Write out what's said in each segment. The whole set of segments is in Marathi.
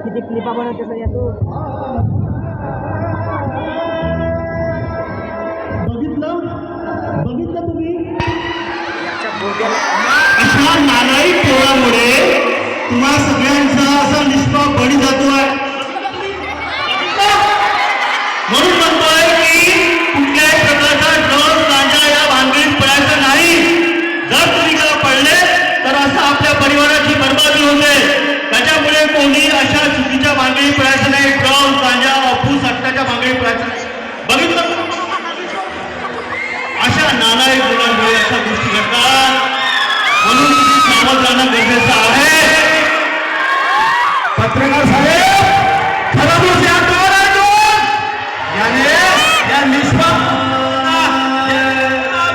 किती क्लिपा बनवते सगळ्या तू. बघितलं तुम्ही अशा नालायक पोरामुळे तुम्हा सगळ्यांचा असा निष्पाप बळी जातोय. म्हणून म्हणतोय की कुठल्याही प्रकारचा ड्रग्स गांजा या भानगडीत पडायचं नाही. जर तुम्ही त्याला पडले तर असं आपल्या परिवाराची बर्बादी होते. त्याच्यामुळे कोणी अशा चुकीच्या भानगडीत पडायचं नाही. ड्रग्स गांजा अफू सट्ट्याच्या भानगडीत पडायचं नाही. बघितलं अशा नालायक मुलांमुळे अशा गोष्टी घडतात. म्हणून तुम्ही सावध राहणं गरजेचं आहे. पत्रकार साहेब खरा दोष याच्यावर आहे. याने या निष्पाप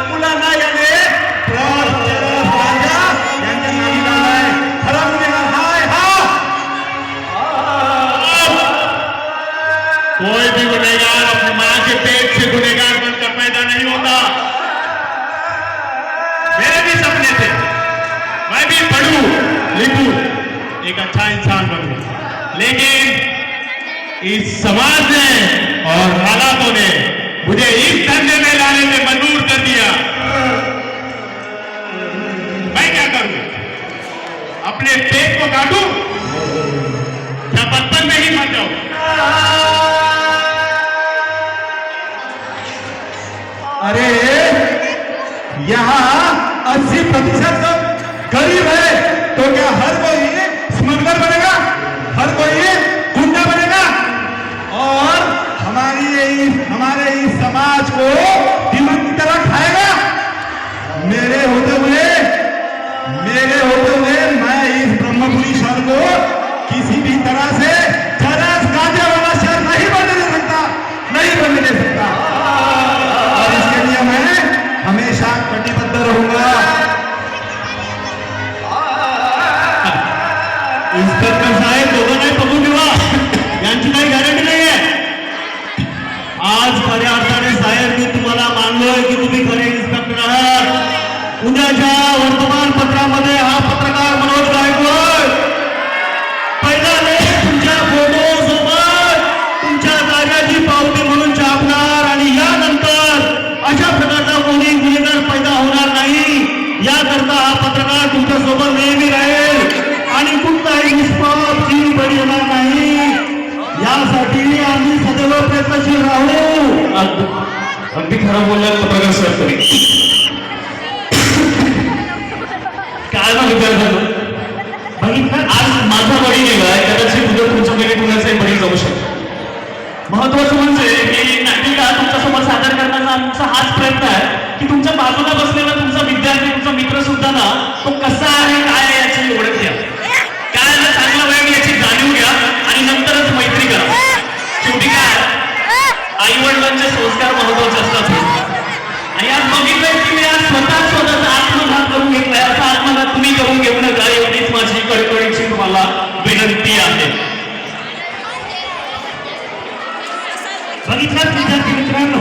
मुलांना याने यांच्या नादी लावलाय. खरा गुन्हेगार हाय हा. कोई भी गुनेगार अपनी मां के पेट से गुनेगार बनकर पैदा नहीं होता. मेरे भी सपने थे मैं भी पढ़ूं लिखूं एक अच्छा इंसान बनूं. लेकिन इस समाज ने और हालातों ने मुझे इस धंधे में लाने में मजबूर कर दिया. मैं क्या करूं? अपने पेट को काटूं या बचपन में ही मर जाऊं? अरे यहाँ 80% गरीब है तो क्या हर कोई स्मगलर बनेगा? हर कोई गुंडा बनेगा? और हमारे इस समाज को दीमक की तरह खाएगा? मेरे होते हुए मैं इस ब्रह्मपुरी शहर को किसी भी तरह से चरस गांजे वाला शहर नहीं बनने दे सकता. और इसके लिए मैं हमेशा कटिबद्ध रहूंगा. इन्स्पेक्टर साहेब दोघं नाही पकडून ठेवा. यांची काही गॅरंटी नाही आहे. आज खऱ्या अर्थाने साहेब मी तुम्हाला मानलोय की तुम्ही खरे इन्स्पेक्टर आहात. उद्याच्या वर्तमानपत्रामध्ये हा पत्रकार मनोज गायकवाड पहिला लेख तुमच्या फोटो सोबत तुमच्या जागाची पावती म्हणून छापणार. आणि यानंतर अशा प्रकारचा कोणी गुन्हेगार पैदा होणार नाही याकरता हा पत्रकार तुमच्या सोबत नेहमी राहील. आणि कुठलाही निष्पाप जीव बळी होणार नाही यासाठी आम्ही सदैव प्रयत्नशील राहू. अगदी खरं बोलला पत्रकार साहेब. तरी काय विचार झालो बघितलं. आज माझा बळी गेलाय कदाचित उद्या तुमच्यापैकी कुणाचाही बळी जाऊ शकतो. महत्वाचं म्हणजे की नाटिका तुमच्यासमोर सादर करण्याचा आमचा हाच प्रयत्न आहे की तुमच्या बाजूला बसलेला तुमचा विद्यार्थी तुमचा मित्र सुद्धा ना तो कसा आहे काय आहे याची ओळख घ्या. काय ना चांगलं वाईट याची जाणीव घ्या आणि नंतरच मैत्री करा. शेवटी काय आई वडिलांचे संस्कार महत्वाचे असतात. आणि आज बघितलंय की मी आज स्वतःचा आत्मघात करून घेतलाय. असा आत्मघात तुम्ही करून घेऊ नका एवढीच माझी कळकळीची तुम्हाला विनंती आहे. बघितलं विद्यार्थी मित्रांनो